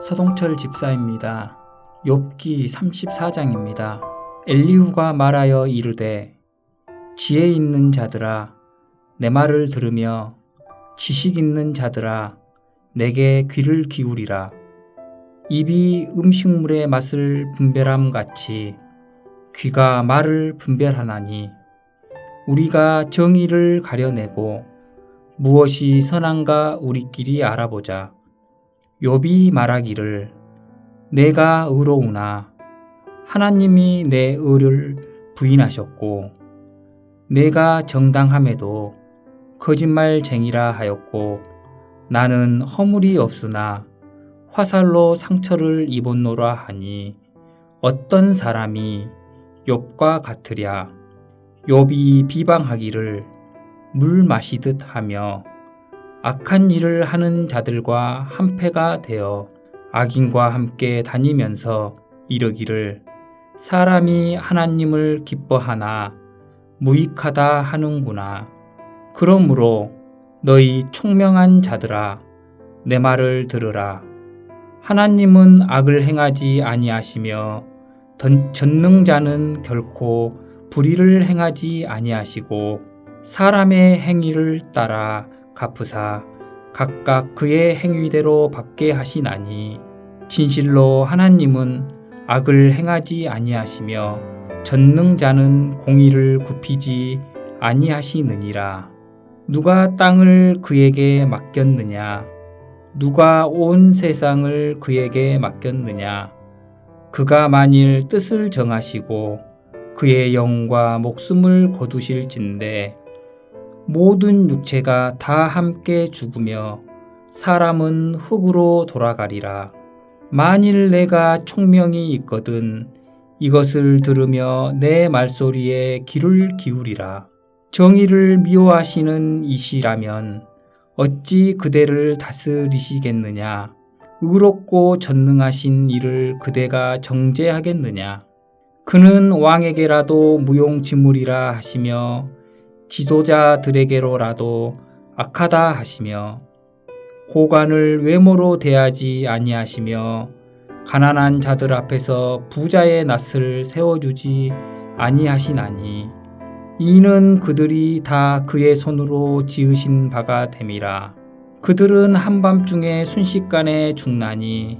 서동철 집사입니다. 욥기 34장입니다. 엘리후가 말하여 이르되 지혜 있는 자들아 내 말을 들으며 지식 있는 자들아 내게 귀를 기울이라. 입이 음식물의 맛을 분별함 같이 귀가 말을 분별하나니 우리가 정의를 가려내고 무엇이 선한가 우리끼리 알아보자. 욥이 말하기를 내가 의로우나 하나님이 내 의를 부인하셨고 내가 정당함에도 거짓말쟁이라 하였고 나는 허물이 없으나 화살로 상처를 입었노라 하니 어떤 사람이 욥과 같으랴. 욥이 비방하기를 물 마시듯 하며 악한 일을 하는 자들과 한패가 되어 악인과 함께 다니면서 이르기를 사람이 하나님을 기뻐하나 무익하다 하는구나. 그러므로 너희 총명한 자들아 내 말을 들으라. 하나님은 악을 행하지 아니하시며 전능자는 결코 불의를 행하지 아니하시고 사람의 행위를 따라 갚으사 각각 그의 행위대로 받게 하시나니 진실로 하나님은 악을 행하지 아니하시며 전능자는 공의를 굽히지 아니하시느니라. 누가 땅을 그에게 맡겼느냐? 누가 온 세상을 그에게 맡겼느냐? 그가 만일 뜻을 정하시고 그의 영과 목숨을 거두실진대 모든 육체가 다 함께 죽으며 사람은 흙으로 돌아가리라. 만일 내가 총명이 있거든 이것을 들으며 내 말소리에 귀를 기울이라. 정의를 미워하시는 이시라면 어찌 그대를 다스리시겠느냐? 의롭고 전능하신 이를 그대가 정죄하겠느냐? 그는 왕에게라도 무용지물이라 하시며 지도자들에게로라도 악하다 하시며 고관을 외모로 대하지 아니하시며 가난한 자들 앞에서 부자의 낯을 세워주지 아니하시나니 이는 그들이 다 그의 손으로 지으신 바가 됨이라. 그들은 한밤중에 순식간에 죽나니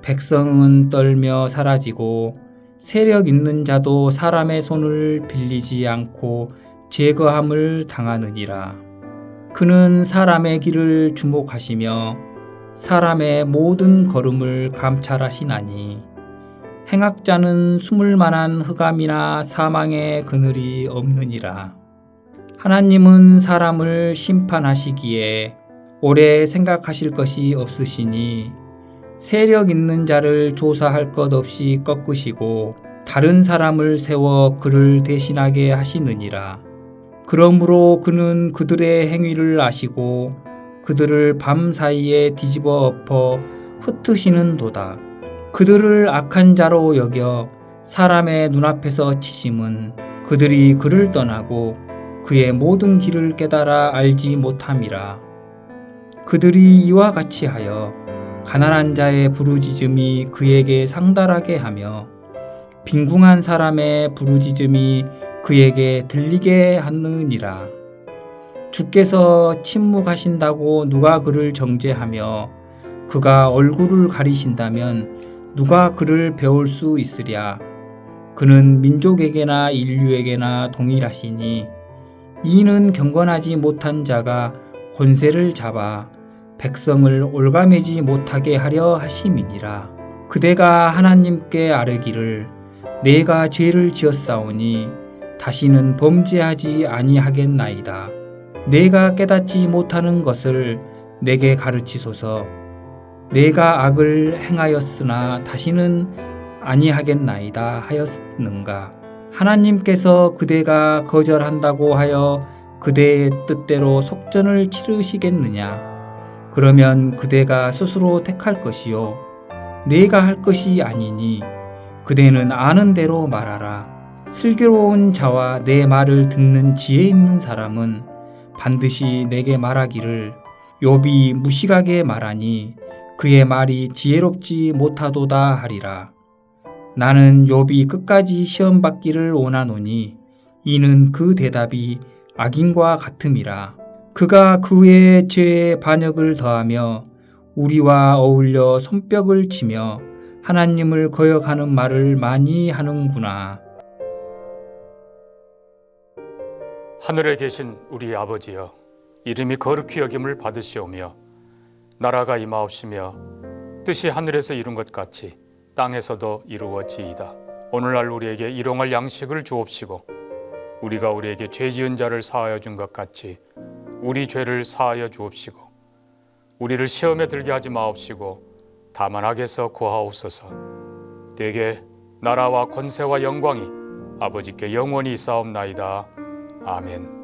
백성은 떨며 사라지고 세력 있는 자도 사람의 손을 빌리지 않고 제거함을 당하느니라. 그는 사람의 길을 주목하시며 사람의 모든 걸음을 감찰하시나니 행악자는 숨을 만한 흑암이나 사망의 그늘이 없느니라. 하나님은 사람을 심판하시기에 오래 생각하실 것이 없으시니 세력 있는 자를 조사할 것 없이 꺾으시고 다른 사람을 세워 그를 대신하게 하시느니라. 그러므로 그는 그들의 행위를 아시고 그들을 밤 사이에 뒤집어 엎어 흩으시는도다. 그들을 악한 자로 여겨 사람의 눈앞에서 치심은 그들이 그를 떠나고 그의 모든 길을 깨달아 알지 못함이라. 그들이 이와 같이 하여 가난한 자의 부르짖음이 그에게 상달하게 하며 빈궁한 사람의 부르짖음이 그에게 들리게 하느니라. 주께서 침묵하신다고 누가 그를 정죄하며 그가 얼굴을 가리신다면 누가 그를 배울 수 있으랴. 그는 민족에게나 인류에게나 동일하시니 이는 경건하지 못한 자가 권세를 잡아 백성을 올가매지 못하게 하려 하심이니라. 그대가 하나님께 아뢰기를 내가 죄를 지었사오니 다시는 범죄하지 아니하겠나이다. 내가 깨닫지 못하는 것을 내게 가르치소서. 내가 악을 행하였으나 다시는 아니하겠나이다 하였는가? 하나님께서 그대가 거절한다고 하여 그대의 뜻대로 속전을 치르시겠느냐? 그러면 그대가 스스로 택할 것이요 내가 할 것이 아니니 그대는 아는 대로 말하라. 슬기로운 자와 내 말을 듣는 지혜 있는 사람은 반드시 내게 말하기를 욥이 무식하게 말하니 그의 말이 지혜롭지 못하도다 하리라. 나는 욥이 끝까지 시험 받기를 원하노니 이는 그 대답이 악인과 같음이라. 그가 그의 죄에 반역을 더하며 우리와 어울려 손뼉을 치며 하나님을 거역하는 말을 많이 하는구나. 하늘에 계신 우리 아버지여, 이름이 거룩히 여김을 받으시오며 나라가 임하옵시며 뜻이 하늘에서 이룬 것 같이 땅에서도 이루어지이다. 오늘날 우리에게 일용할 양식을 주옵시고 우리가 우리에게 죄 지은 자를 사하여 준 것 같이 우리 죄를 사하여 주옵시고 우리를 시험에 들게 하지 마옵시고 다만 악에서 구하옵소서. 대개 나라와 권세와 영광이 아버지께 영원히 있사옵나이다. 아멘.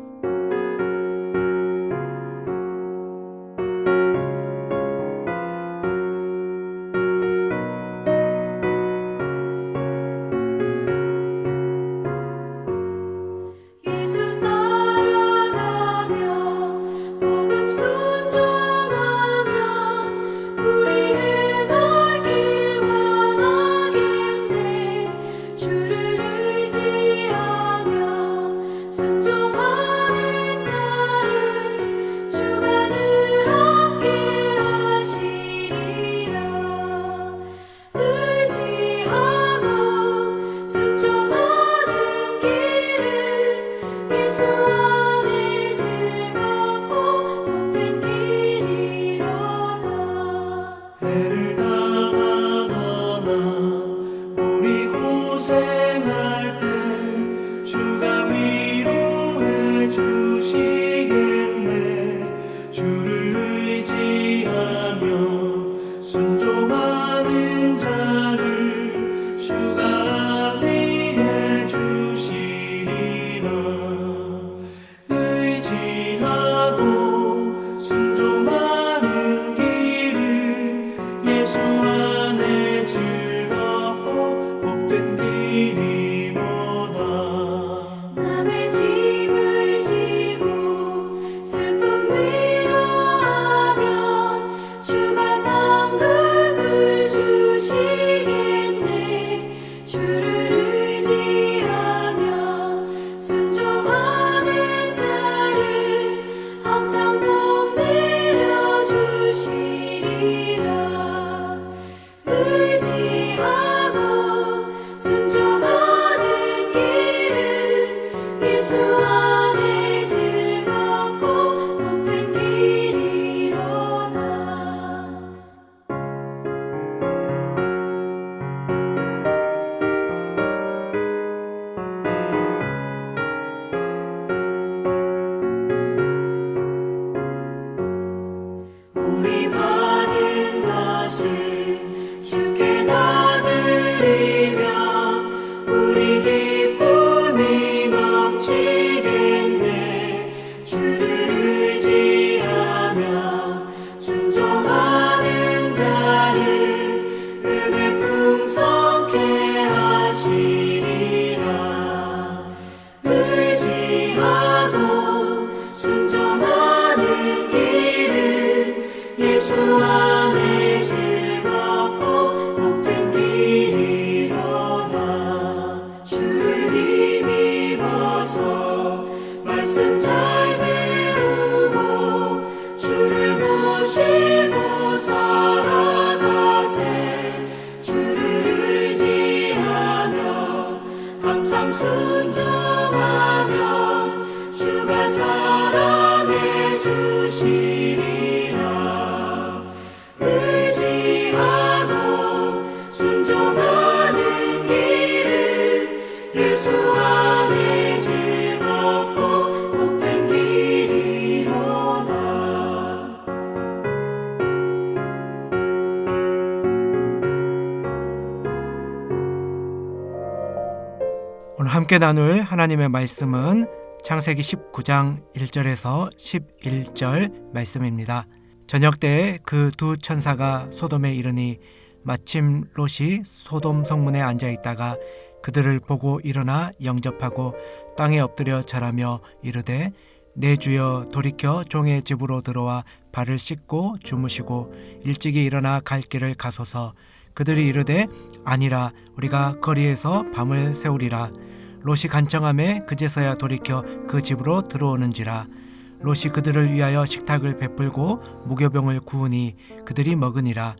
오늘 함께 나눌 하나님의 말씀은 창세기 19장 1절에서 11절 말씀입니다. 저녁 때에 그 두 천사가 소돔에 이르니 마침 롯이 소돔 성문에 앉아 있다가 그들을 보고 일어나 영접하고 땅에 엎드려 절하며 이르되 내 주여 돌이켜 종의 집으로 들어와 발을 씻고 주무시고 일찍이 일어나 갈 길을 가소서. 그들이 이르되 아니라 우리가 거리에서 밤을 새우리라. 롯이 간청함에 그제서야 돌이켜 그 집으로 들어오는지라. 롯이 그들을 위하여 식탁을 베풀고 무교병을 구우니 그들이 먹으니라.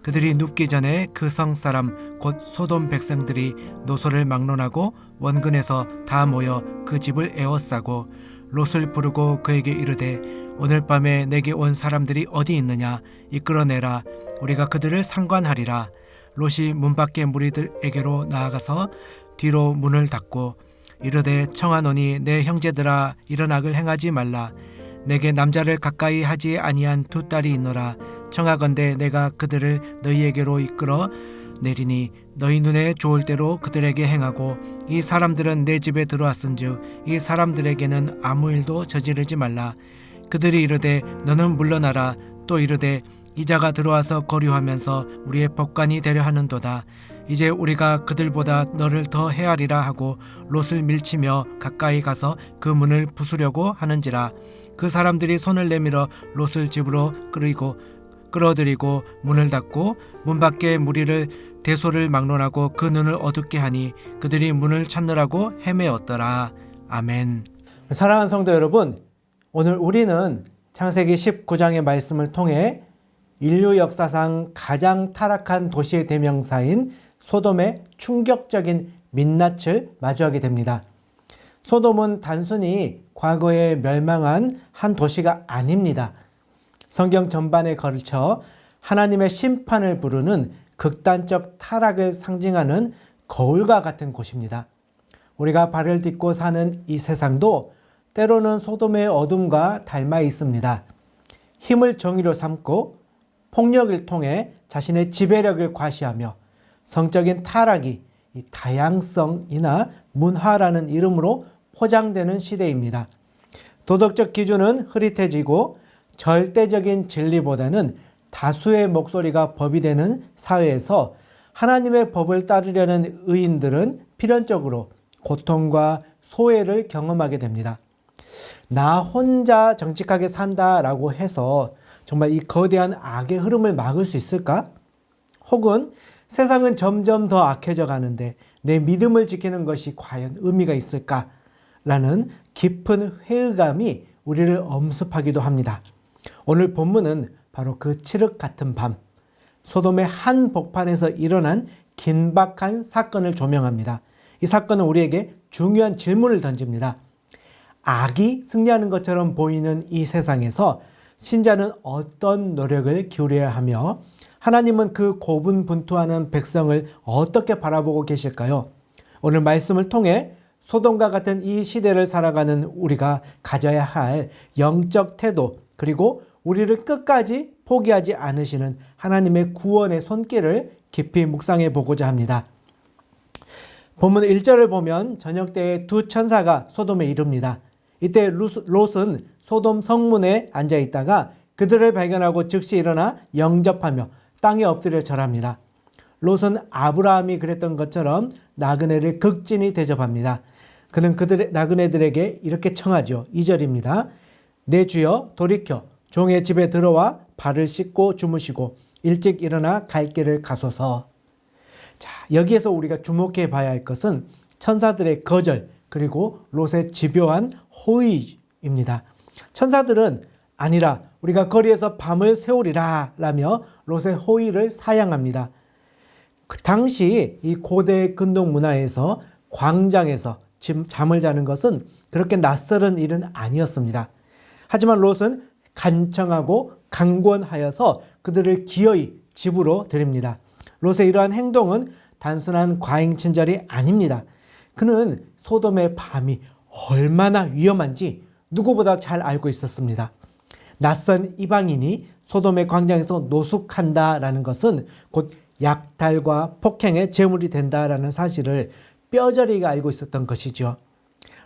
그들이 눕기 전에 그 성 사람 곧 소돔 백성들이 노소를 막론하고 원근에서 다 모여 그 집을 에워싸고 롯을 부르고 그에게 이르되 오늘 밤에 내게 온 사람들이 어디 있느냐 이끌어내라. 우리가 그들을 상관하리라. 롯이 문 밖에 무리들에게로 나아가서 뒤로 문을 닫고 이르되 청하노니 내 형제들아 이런 악을 행하지 말라. 내게 남자를 가까이 하지 아니한 두 딸이 있노라. 청하건대 내가 그들을 너희에게로 이끌어 내리니 너희 눈에 좋을 대로 그들에게 행하고 이 사람들은 내 집에 들어왔은즉 이 사람들에게는 아무 일도 저지르지 말라. 그들이 이르되 너는 물러나라. 또 이르되 이자가 들어와서 거류하면서 우리의 법관이 되려 하는도다. 이제 우리가 그들보다 너를 더 헤아리라 하고 롯을 밀치며 가까이 가서 그 문을 부수려고 하는지라. 그 사람들이 손을 내밀어 롯을 집으로 끌어들이고 문을 닫고 문 밖에 무리를 대소를 막론하고 그 눈을 어둡게 하니 그들이 문을 찾느라고 헤매었더라. 아멘. 사랑하는 성도 여러분, 오늘 우리는 창세기 19장의 말씀을 통해 인류 역사상 가장 타락한 도시의 대명사인 소돔의 충격적인 민낯을 마주하게 됩니다. 소돔은 단순히 과거에 멸망한 한 도시가 아닙니다. 성경 전반에 걸쳐 하나님의 심판을 부르는 극단적 타락을 상징하는 거울과 같은 곳입니다. 우리가 발을 딛고 사는 이 세상도 때로는 소돔의 어둠과 닮아 있습니다. 힘을 정의로 삼고 폭력을 통해 자신의 지배력을 과시하며 성적인 타락이 이 다양성이나 문화라는 이름으로 포장되는 시대입니다. 도덕적 기준은 흐릿해지고 절대적인 진리보다는 다수의 목소리가 법이 되는 사회에서 하나님의 법을 따르려는 의인들은 필연적으로 고통과 소외를 경험하게 됩니다. 나 혼자 정직하게 산다라고 해서 정말 이 거대한 악의 흐름을 막을 수 있을까? 혹은 세상은 점점 더 악해져 가는데 내 믿음을 지키는 것이 과연 의미가 있을까? 라는 깊은 회의감이 우리를 엄습하기도 합니다. 오늘 본문은 바로 그 칠흑 같은 밤, 소돔의 한 복판에서 일어난 긴박한 사건을 조명합니다. 이 사건은 우리에게 중요한 질문을 던집니다. 악이 승리하는 것처럼 보이는 이 세상에서 신자는 어떤 노력을 기울여야 하며 하나님은 그 고분분투하는 백성을 어떻게 바라보고 계실까요? 오늘 말씀을 통해 소돔과 같은 이 시대를 살아가는 우리가 가져야 할 영적 태도, 그리고 우리를 끝까지 포기하지 않으시는 하나님의 구원의 손길을 깊이 묵상해 보고자 합니다. 본문 1절을 보면 저녁 때에 두 천사가 소돔에 이릅니다. 이때 롯은 소돔 성문에 앉아 있다가 그들을 발견하고 즉시 일어나 영접하며 땅에 엎드려 절합니다. 롯은 아브라함이 그랬던 것처럼 나그네를 극진히 대접합니다. 그는 나그네들에게 이렇게 청하죠. 2절입니다. 내 주여 돌이켜 종의 집에 들어와 발을 씻고 주무시고 일찍 일어나 갈 길을 가소서. 자, 여기에서 우리가 주목해 봐야 할 것은 천사들의 거절 그리고 롯의 집요한 호의입니다. 천사들은 아니라 우리가 거리에서 밤을 새우리라 라며 롯의 호의를 사양합니다. 그 당시 이 고대 근동 문화에서 광장에서 잠을 자는 것은 그렇게 낯설은 일은 아니었습니다. 하지만 롯은 간청하고 강권하여서 그들을 기어이 집으로 들입니다. 롯의 이러한 행동은 단순한 과잉 친절이 아닙니다. 그는 소돔의 밤이 얼마나 위험한지 누구보다 잘 알고 있었습니다. 낯선 이방인이 소돔의 광장에서 노숙한다라는 것은 곧 약탈과 폭행의 제물이 된다라는 사실을 뼈저리게 알고 있었던 것이죠.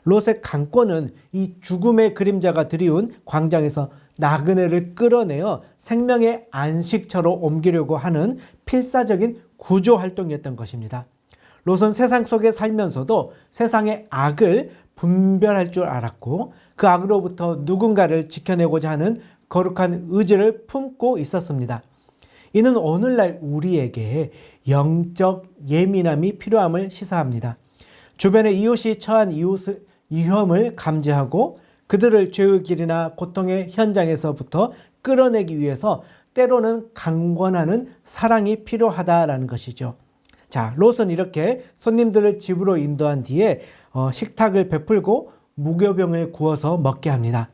롯의 강권은 이 죽음의 그림자가 드리운 광장에서 나그네를 끌어내어 생명의 안식처로 옮기려고 하는 필사적인 구조 활동이었던 것입니다. 롯은 세상 속에 살면서도 세상의 악을 분별할 줄 알았고 그 악으로부터 누군가를 지켜내고자 하는 거룩한 의지를 품고 있었습니다. 이는 오늘날 우리에게 영적 예민함이 필요함을 시사합니다. 주변의 이웃이 처한 위험을 감지하고 그들을 죄의 길이나 고통의 현장에서부터 끌어내기 위해서 때로는 강권하는 사랑이 필요하다라는 것이죠. 자, 롯은 이렇게 손님들을 집으로 인도한 뒤에 식탁을 베풀고 무교병을 구워서 먹게 합니다.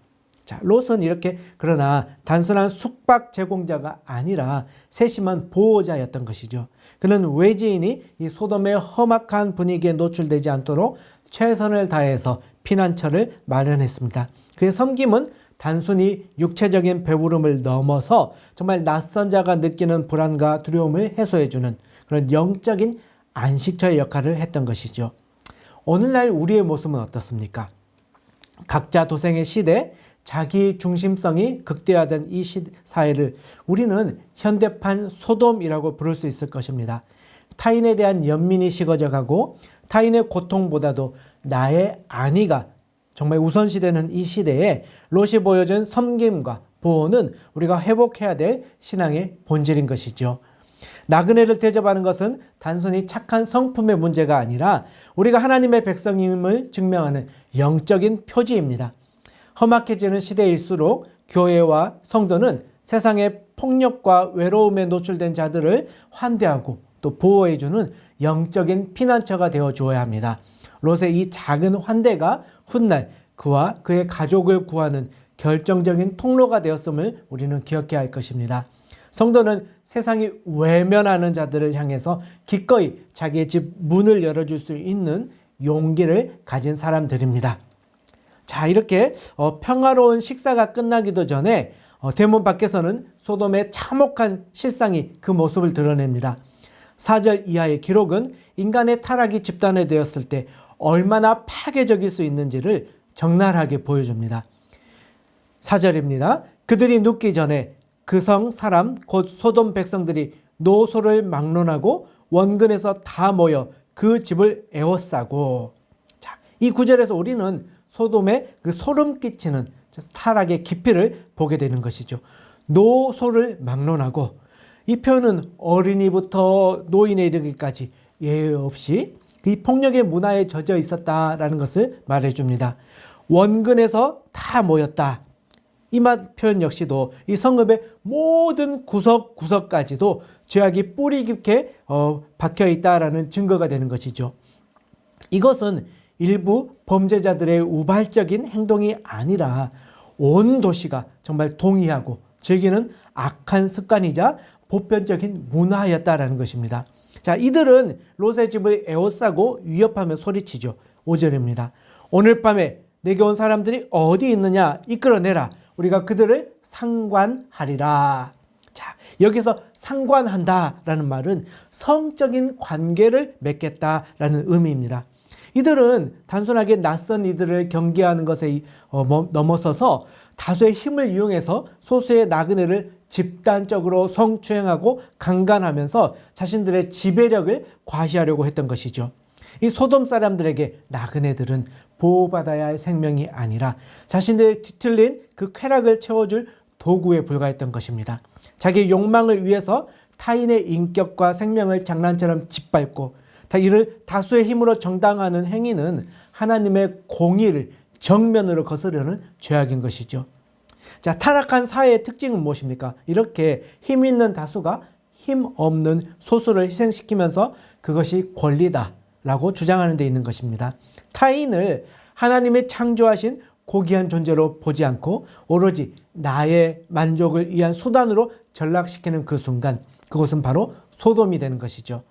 자, 롯은 이렇게 그러나 단순한 숙박 제공자가 아니라 세심한 보호자였던 것이죠. 그는 외지인이 이 소돔의 험악한 분위기에 노출되지 않도록 최선을 다해서 피난처를 마련했습니다. 그의 섬김은 단순히 육체적인 배부름을 넘어서 정말 낯선 자가 느끼는 불안과 두려움을 해소해주는 그런 영적인 안식처의 역할을 했던 것이죠. 오늘날 우리의 모습은 어떻습니까? 각자 도생의 시대, 자기 중심성이 극대화된 이 사회를 우리는 현대판 소돔이라고 부를 수 있을 것입니다. 타인에 대한 연민이 식어져가고 타인의 고통보다도 나의 안위가 정말 우선시되는 이 시대에 롯이 보여준 섬김과 보호는 우리가 회복해야 될 신앙의 본질인 것이죠. 나그네를 대접하는 것은 단순히 착한 성품의 문제가 아니라 우리가 하나님의 백성임을 증명하는 영적인 표지입니다. 험악해지는 시대일수록 교회와 성도는 세상의 폭력과 외로움에 노출된 자들을 환대하고 또 보호해주는 영적인 피난처가 되어 주어야 합니다. 롯의 이 작은 환대가 훗날 그와 그의 가족을 구하는 결정적인 통로가 되었음을 우리는 기억해야 할 것입니다. 성도는 세상이 외면하는 자들을 향해서 기꺼이 자기의 집 문을 열어줄 수 있는 용기를 가진 사람들입니다. 자, 이렇게 평화로운 식사가 끝나기도 전에 대문 밖에서는 소돔의 참혹한 실상이 그 모습을 드러냅니다. 4절 이하의 기록은 인간의 타락이 집단화되었을 때 얼마나 파괴적일 수 있는지를 적나라하게 보여줍니다. 4절입니다. 그들이 눕기 전에 그 성 사람 곧 소돔 백성들이 노소를 막론하고 원근에서 다 모여 그 집을 에워싸고. 자, 이 구절에서 우리는 소돔의 그 소름 끼치는 타락의 깊이를 보게 되는 것이죠. 노소를 막론하고, 이 표현은 어린이부터 노인에 이르기까지 예외 없이 이 폭력의 문화에 젖어 있었다라는 것을 말해줍니다. 원근에서 다 모였다. 이 표현 역시도 이 성읍의 모든 구석구석까지도 죄악이 뿌리 깊게 박혀 있다라는 증거가 되는 것이죠. 이것은 일부 범죄자들의 우발적인 행동이 아니라 온 도시가 정말 동의하고 즐기는 악한 습관이자 보편적인 문화였다라는 것입니다. 자, 이들은 롯의 집을 에워싸고 위협하며 소리치죠. 5절입니다. 오늘 밤에 내게 온 사람들이 어디 있느냐 이끌어내라. 우리가 그들을 상관하리라. 자, 여기서 상관한다라는 말은 성적인 관계를 맺겠다라는 의미입니다. 이들은 단순하게 낯선 이들을 경계하는 것에 넘어서서 다수의 힘을 이용해서 소수의 나그네를 집단적으로 성추행하고 강간하면서 자신들의 지배력을 과시하려고 했던 것이죠. 이 소돔 사람들에게 나그네들은 보호받아야 할 생명이 아니라 자신들의 뒤틀린 그 쾌락을 채워줄 도구에 불과했던 것입니다. 자기의 욕망을 위해서 타인의 인격과 생명을 장난처럼 짓밟고 이를 다수의 힘으로 정당화하는 행위는 하나님의 공의를 정면으로 거스르는 죄악인 것이죠. 자, 타락한 사회의 특징은 무엇입니까? 이렇게 힘 있는 다수가 힘 없는 소수를 희생시키면서 그것이 권리다라고 주장하는 데 있는 것입니다. 타인을 하나님이 창조하신 고귀한 존재로 보지 않고 오로지 나의 만족을 위한 수단으로 전락시키는 그 순간, 그것은 바로 소돔이 되는 것이죠.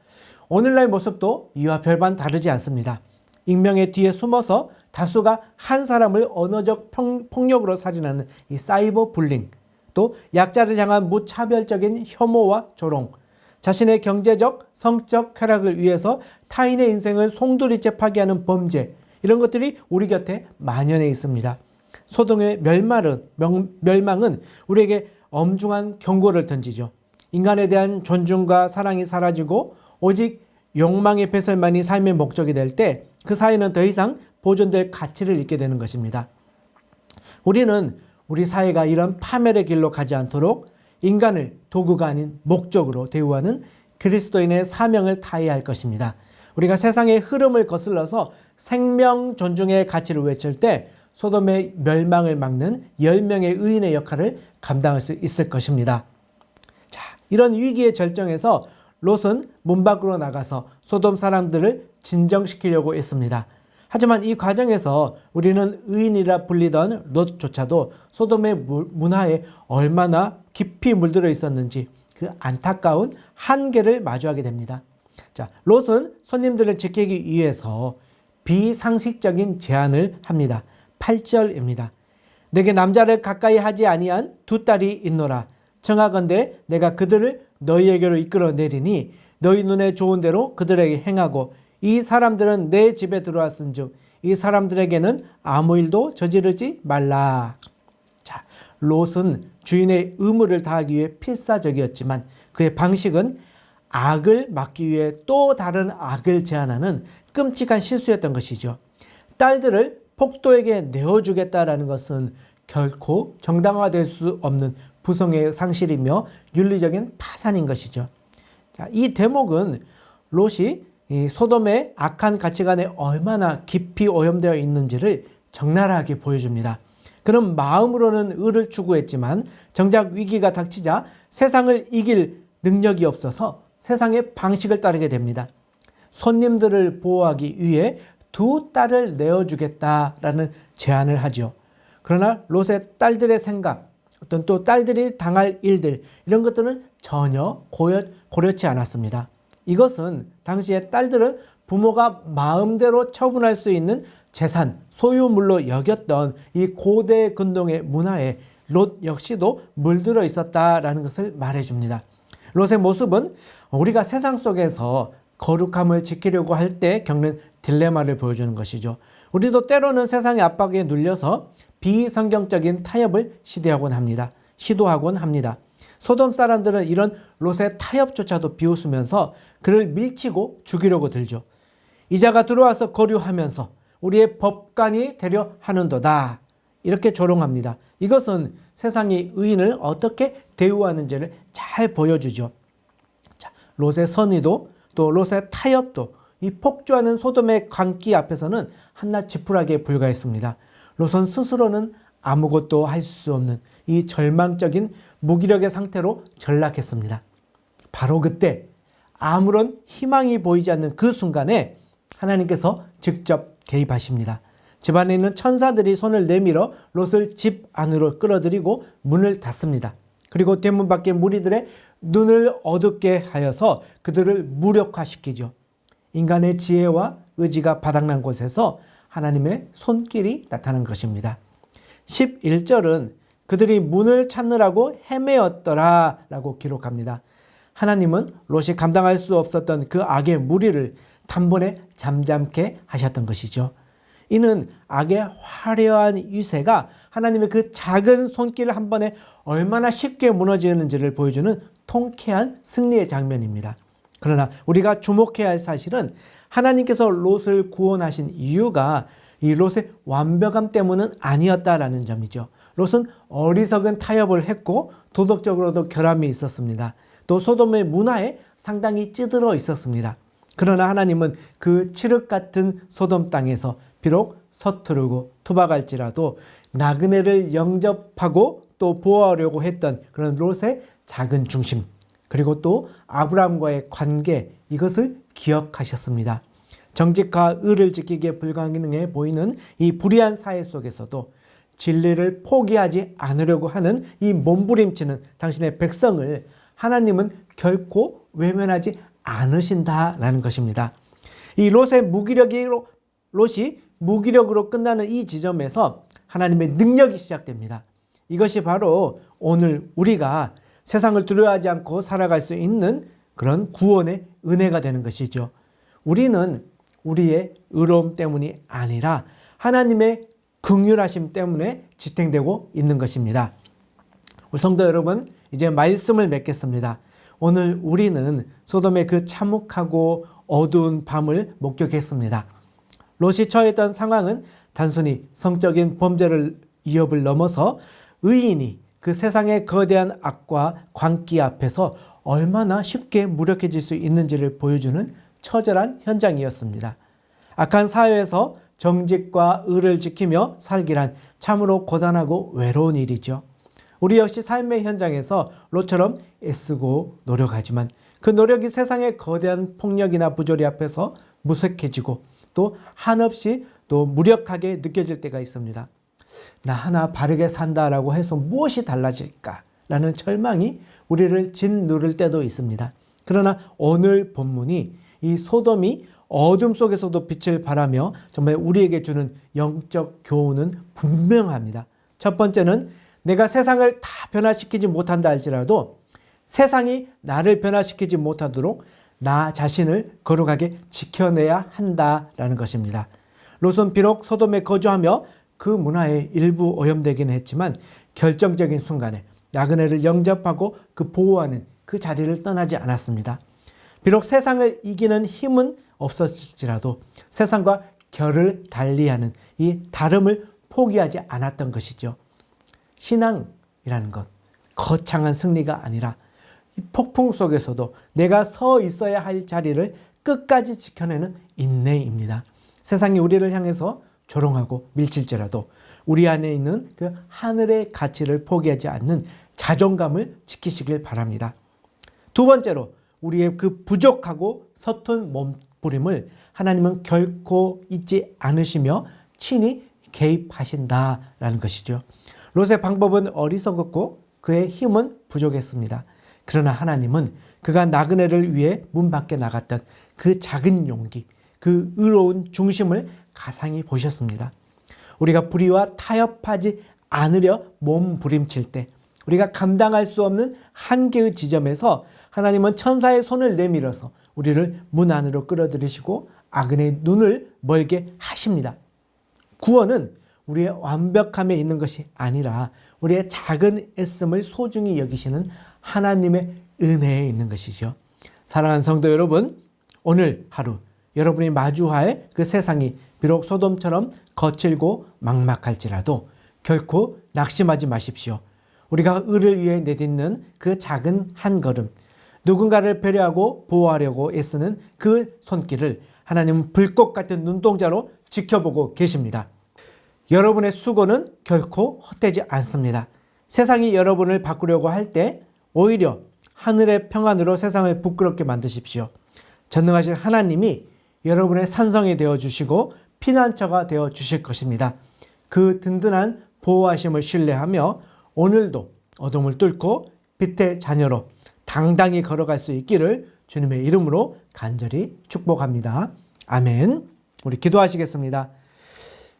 오늘날 모습도 이와 별반 다르지 않습니다. 익명의 뒤에 숨어서 다수가 한 사람을 언어적 폭력으로 살인하는 이 사이버 불링, 또 약자를 향한 무차별적인 혐오와 조롱, 자신의 경제적, 성적 쾌락을 위해서 타인의 인생을 송두리째 파괴하는 범죄, 이런 것들이 우리 곁에 만연해 있습니다. 소돔의 멸망은 우리에게 엄중한 경고를 던지죠. 인간에 대한 존중과 사랑이 사라지고 오직 욕망의 배설만이 삶의 목적이 될 때 그 사회는 더 이상 보존될 가치를 잃게 되는 것입니다. 우리는 우리 사회가 이런 파멸의 길로 가지 않도록 인간을 도구가 아닌 목적으로 대우하는 그리스도인의 사명을 다해야 할 것입니다. 우리가 세상의 흐름을 거슬러서 생명 존중의 가치를 외칠 때 소돔의 멸망을 막는 10명의 의인의 역할을 감당할 수 있을 것입니다. 자, 이런 위기의 절정에서 롯은 문 밖으로 나가서 소돔 사람들을 진정시키려고 했습니다. 하지만 이 과정에서 우리는 의인이라 불리던 롯조차도 소돔의 문화에 얼마나 깊이 물들어 있었는지 그 안타까운 한계를 마주하게 됩니다. 자, 롯은 손님들을 지키기 위해서 비상식적인 제안을 합니다. 8절입니다. 내게 남자를 가까이 하지 아니한 두 딸이 있노라. 청하건대 내가 그들을 너희에게로 이끌어 내리니 너희 눈에 좋은 대로 그들에게 행하고 이 사람들은 내 집에 들어왔은즉 이 사람들에게는 아무 일도 저지르지 말라. 자, 롯은 주인의 의무를 다하기 위해 필사적이었지만 그의 방식은 악을 막기 위해 또 다른 악을 제안하는 끔찍한 실수였던 것이죠. 딸들을 폭도에게 내어주겠다라는 것은 결코 정당화될 수 없는 부성의 상실이며 윤리적인 파산인 것이죠. 자, 이 대목은 롯이 이 소돔의 악한 가치관에 얼마나 깊이 오염되어 있는지를 적나라하게 보여줍니다. 그는 마음으로는 의를 추구했지만 정작 위기가 닥치자 세상을 이길 능력이 없어서 세상의 방식을 따르게 됩니다. 손님들을 보호하기 위해 두 딸을 내어주겠다라는 제안을 하죠. 그러나 롯의 딸들의 생각, 어떤 또 딸들이 당할 일들 이런 것들은 전혀 고려치 않았습니다. 이것은 당시에 딸들은 부모가 마음대로 처분할 수 있는 재산, 소유물로 여겼던 이 고대 근동의 문화에 롯 역시도 물들어 있었다라는 것을 말해줍니다. 롯의 모습은 우리가 세상 속에서 거룩함을 지키려고 할 때 겪는 딜레마를 보여주는 것이죠. 우리도 때로는 세상의 압박에 눌려서 비성경적인 타협을 시도하곤 합니다. 소돔 사람들은 이런 롯의 타협조차도 비웃으면서 그를 밀치고 죽이려고 들죠. 이자가 들어와서 거류하면서 우리의 법관이 되려 하는도다. 이렇게 조롱합니다. 이것은 세상이 의인을 어떻게 대우하는지를 잘 보여주죠. 자, 롯의 선의도 또 롯의 타협도 이 폭주하는 소돔의 광기 앞에서는 한낱 지푸라기에 불과했습니다. 롯은 스스로는 아무것도 할 수 없는 이 절망적인 무기력의 상태로 전락했습니다. 바로 그때 아무런 희망이 보이지 않는 그 순간에 하나님께서 직접 개입하십니다. 집안에 있는 천사들이 손을 내밀어 롯을 집 안으로 끌어들이고 문을 닫습니다. 그리고 대문 밖에 무리들의 눈을 어둡게 하여서 그들을 무력화시키죠. 인간의 지혜와 의지가 바닥난 곳에서 하나님의 손길이 나타난 것입니다. 11절은 그들이 문을 찾느라고 헤매었더라 라고 기록합니다. 하나님은 롯이 감당할 수 없었던 그 악의 무리를 단번에 잠잠케 하셨던 것이죠. 이는 악의 화려한 위세가 하나님의 그 작은 손길 한 번에 얼마나 쉽게 무너지는지를 보여주는 통쾌한 승리의 장면입니다. 그러나 우리가 주목해야 할 사실은 하나님께서 롯을 구원하신 이유가 이 롯의 완벽함 때문은 아니었다라는 점이죠. 롯은 어리석은 타협을 했고 도덕적으로도 결함이 있었습니다. 또 소돔의 문화에 상당히 찌들어 있었습니다. 그러나 하나님은 그 칠흑 같은 소돔 땅에서 비록 서투르고 투박할지라도 나그네를 영접하고 또 보호하려고 했던 그런 롯의 작은 중심, 그리고 또 아브라함과의 관계, 이것을 기억하셨습니다. 정직과 의를 지키기에 불가능해 보이는 이 불의한 사회 속에서도 진리를 포기하지 않으려고 하는 이 몸부림치는 당신의 백성을 하나님은 결코 외면하지 않으신다라는 것입니다. 이 롯이 무기력으로 끝나는 이 지점에서 하나님의 능력이 시작됩니다. 이것이 바로 오늘 우리가 세상을 두려워하지 않고 살아갈 수 있는 그런 구원의 은혜가 되는 것이죠. 우리는 우리의 의로움 때문이 아니라 하나님의 긍휼하심 때문에 지탱되고 있는 것입니다. 우리 성도 여러분, 이제 말씀을 맺겠습니다. 오늘 우리는 소돔의 그 참혹하고 어두운 밤을 목격했습니다. 롯이 처했던 상황은 단순히 성적인 범죄를 위협을 넘어서 의인이 그 세상의 거대한 악과 광기 앞에서 얼마나 쉽게 무력해질 수 있는지를 보여주는 처절한 현장이었습니다. 악한 사회에서 정직과 의를 지키며 살기란 참으로 고단하고 외로운 일이죠. 우리 역시 삶의 현장에서 롯처럼 애쓰고 노력하지만 그 노력이 세상의 거대한 폭력이나 부조리 앞에서 무색해지고 또 한없이 또 무력하게 느껴질 때가 있습니다. 나 하나 바르게 산다라고 해서 무엇이 달라질까라는 절망이 우리를 짓누를 때도 있습니다. 그러나 오늘 본문이 이 소돔이 어둠 속에서도 빛을 발하며 정말 우리에게 주는 영적 교훈은 분명합니다. 첫 번째는 내가 세상을 다 변화시키지 못한다 할지라도 세상이 나를 변화시키지 못하도록 나 자신을 거룩하게 지켜내야 한다라는 것입니다. 롯은 비록 소돔에 거주하며 그 문화에 일부 오염되기는 했지만 결정적인 순간에 나그네를 영접하고 그 보호하는 그 자리를 떠나지 않았습니다. 비록 세상을 이기는 힘은 없었을지라도 세상과 결을 달리하는 이 다름을 포기하지 않았던 것이죠. 신앙이라는 것, 거창한 승리가 아니라 폭풍 속에서도 내가 서 있어야 할 자리를 끝까지 지켜내는 인내입니다. 세상이 우리를 향해서 조롱하고 밀칠지라도 우리 안에 있는 그 하늘의 가치를 포기하지 않는 자존감을 지키시길 바랍니다. 두 번째로 우리의 그 부족하고 서툰 몸부림을 하나님은 결코 잊지 않으시며 친히 개입하신다라는 것이죠. 롯의 방법은 어리석었고 그의 힘은 부족했습니다. 그러나 하나님은 그가 나그네를 위해 문 밖에 나갔던 그 작은 용기, 그 의로운 중심을 가상히 보셨습니다. 우리가 불의와 타협하지 않으려 몸부림칠 때 우리가 감당할 수 없는 한계의 지점에서 하나님은 천사의 손을 내밀어서 우리를 문 안으로 끌어들이시고 악인의 눈을 멀게 하십니다. 구원은 우리의 완벽함에 있는 것이 아니라 우리의 작은 애씀을 소중히 여기시는 하나님의 은혜에 있는 것이죠. 사랑하는 성도 여러분, 오늘 하루 여러분이 마주할 그 세상이 비록 소돔처럼 거칠고 막막할지라도 결코 낙심하지 마십시오. 우리가 의를 위해 내딛는 그 작은 한 걸음, 누군가를 배려하고 보호하려고 애쓰는 그 손길을 하나님은 불꽃 같은 눈동자로 지켜보고 계십니다. 여러분의 수고는 결코 헛되지 않습니다. 세상이 여러분을 바꾸려고 할 때 오히려 하늘의 평안으로 세상을 부끄럽게 만드십시오. 전능하신 하나님이 여러분의 산성이 되어주시고 피난처가 되어주실 것입니다. 그 든든한 보호하심을 신뢰하며 오늘도 어둠을 뚫고 빛의 자녀로 당당히 걸어갈 수 있기를 주님의 이름으로 간절히 축복합니다. 아멘. 우리 기도하시겠습니다.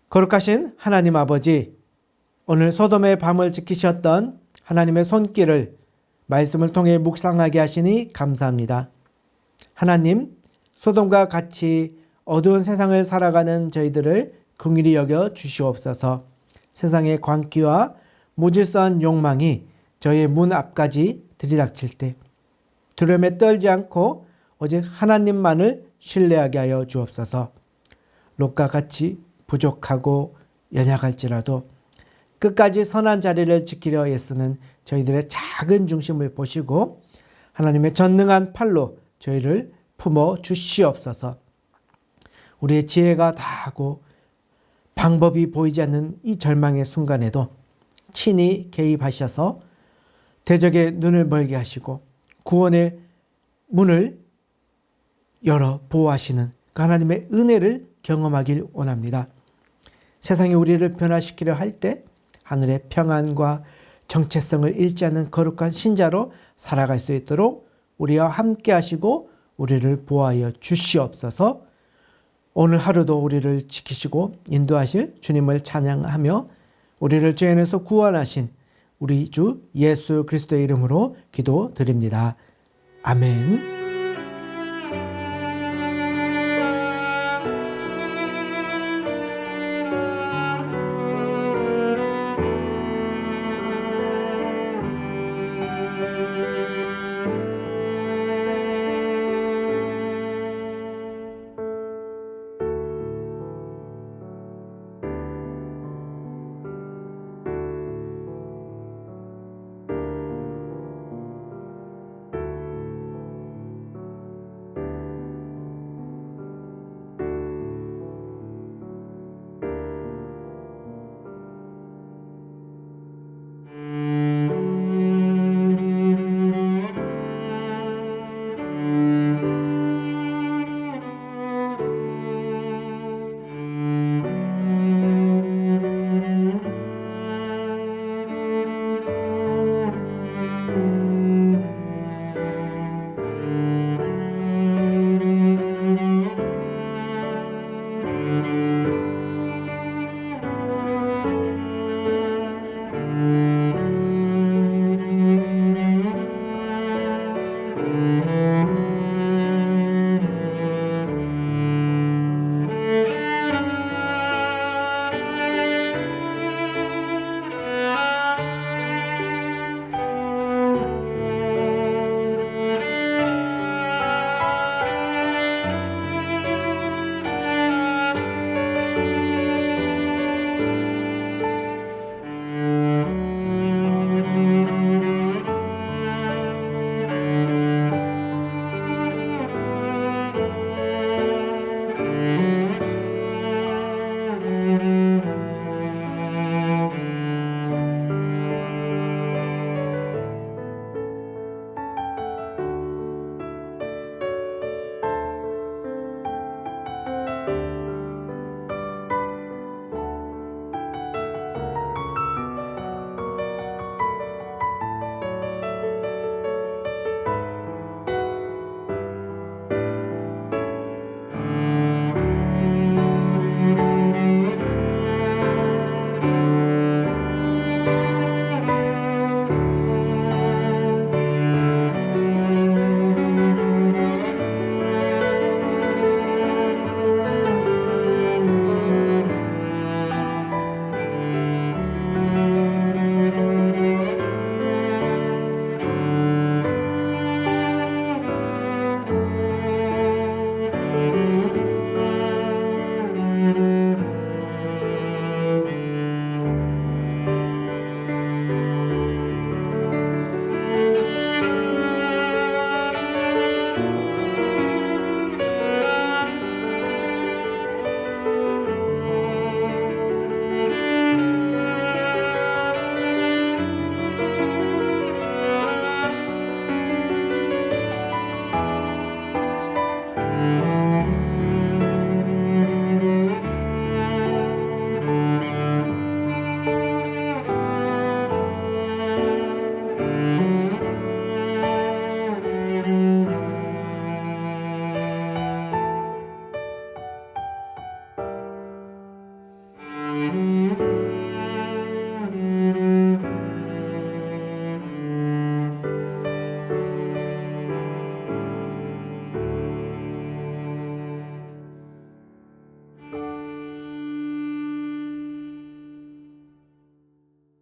거룩하신 하나님 아버지, 오늘 소돔의 밤을 지키셨던 하나님의 손길을 말씀을 통해 묵상하게 하시니 감사합니다. 하나님, 소돔과 같이 어두운 세상을 살아가는 저희들을 긍휼히 여겨 주시옵소서. 세상의 광기와 무질서한 욕망이 저희의 문 앞까지 들이닥칠 때 두려움에 떨지 않고 오직 하나님만을 신뢰하게 하여 주옵소서. 롯과 같이 부족하고 연약할지라도 끝까지 선한 자리를 지키려 애쓰는 저희들의 작은 중심을 보시고 하나님의 전능한 팔로 저희를 품어 주시옵소서. 우리의 지혜가 다하고 방법이 보이지 않는 이 절망의 순간에도 친히 개입하셔서 대적의 눈을 멀게 하시고 구원의 문을 열어 보호하시는 그 하나님의 은혜를 경험하길 원합니다. 세상이 우리를 변화시키려 할 때 하늘의 평안과 정체성을 잃지 않는 거룩한 신자로 살아갈 수 있도록 우리와 함께 하시고 우리를 보호하여 주시옵소서. 오늘 하루도 우리를 지키시고 인도하실 주님을 찬양하며 우리를 죄인에서 구원하신 우리 주 예수 그리스도의 이름으로 기도드립니다. 아멘.